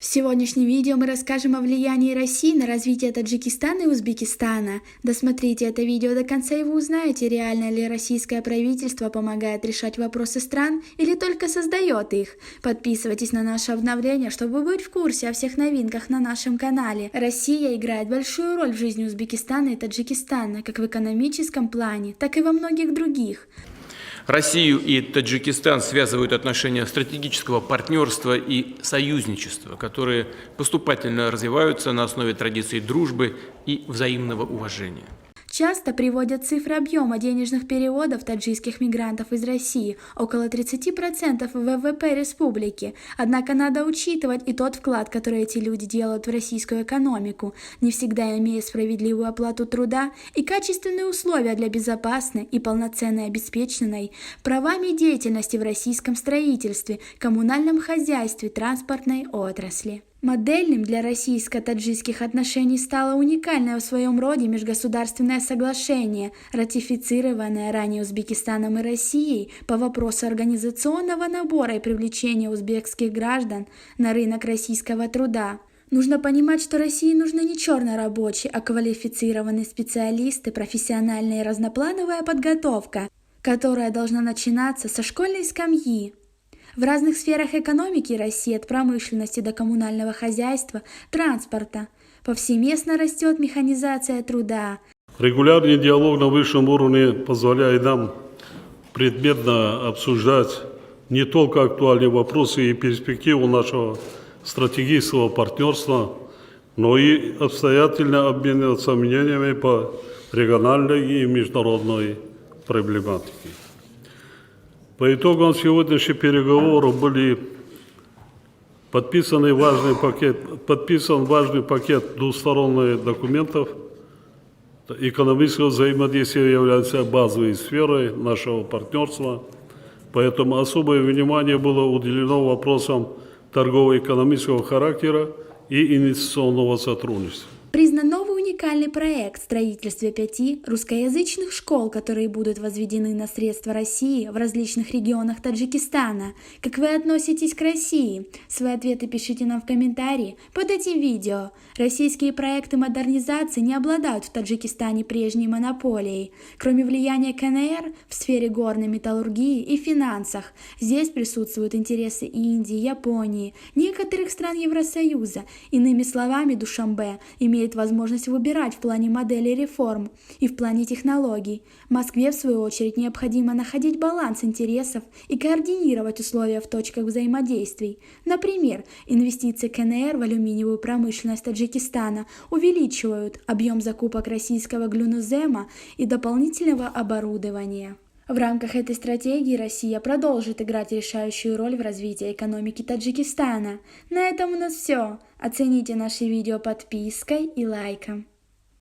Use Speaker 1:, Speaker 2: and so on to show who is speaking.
Speaker 1: В сегодняшнем видео мы расскажем о влиянии России на развитие Таджикистана и Узбекистана. Досмотрите это видео до конца, и вы узнаете, реально ли российское правительство помогает решать вопросы стран или только создает их. Подписывайтесь на наше обновление, чтобы быть в курсе о всех новинках на нашем канале. Россия играет большую роль в жизни Узбекистана и Таджикистана, как в экономическом плане, так и во многих других.
Speaker 2: Россию и Таджикистан связывают отношения стратегического партнерства и союзничества, которые поступательно развиваются на основе традиций дружбы и взаимного уважения.
Speaker 1: Часто приводят цифры объема денежных переводов таджикских мигрантов из России, около 30% ВВП республики. Однако надо учитывать и тот вклад, который эти люди делают в российскую экономику, не всегда имея справедливую оплату труда и качественные условия для безопасной и полноценной обеспеченной правами деятельности в российском строительстве, коммунальном хозяйстве, транспортной отрасли. Модельным для российско-таджикских отношений стало уникальное в своем роде межгосударственное соглашение, ратифицированное ранее Узбекистаном и Россией по вопросу организационного набора и привлечения узбекских граждан на рынок российского труда. Нужно понимать, что России нужны не чернорабочие, а квалифицированные специалисты, профессиональная и разноплановая подготовка, которая должна начинаться со школьной скамьи. В разных сферах экономики России, от промышленности до коммунального хозяйства, транспорта, повсеместно растет механизация труда.
Speaker 3: Регулярный диалог на высшем уровне позволяет нам предметно обсуждать не только актуальные вопросы и перспективы нашего стратегического партнерства, но и обстоятельно обмениваться мнениями по региональной и международной проблематике. По итогам сегодняшних переговоров были подписан важный пакет двусторонних документов. Экономическое взаимодействие является базовой сферой нашего партнерства, поэтому особое внимание было уделено вопросам торгово-экономического характера и инвестиционного сотрудничества.
Speaker 1: Признан новый уникальный проект строительства 5 русскоязычных школ, которые будут возведены на средства России в различных регионах Таджикистана. Как вы относитесь к России? Свои ответы пишите нам в комментарии под этим видео. Российские проекты модернизации не обладают в Таджикистане прежней монополией. Кроме влияния КНР в сфере горной металлургии и финансах, здесь присутствуют интересы Индии, Японии, некоторых стран Евросоюза. Иными словами, Душанбе имеет возможность выбирать в плане модели реформ и в плане технологий. Москве, в свою очередь, необходимо находить баланс интересов и координировать условия в точках взаимодействий. Например, инвестиции КНР в алюминиевую промышленность Таджикистана увеличивают объем закупок российского глюнозема и дополнительного оборудования. В рамках этой стратегии Россия продолжит играть решающую роль в развитии экономики Таджикистана. На этом у нас все. Оцените наше видео подпиской и лайком.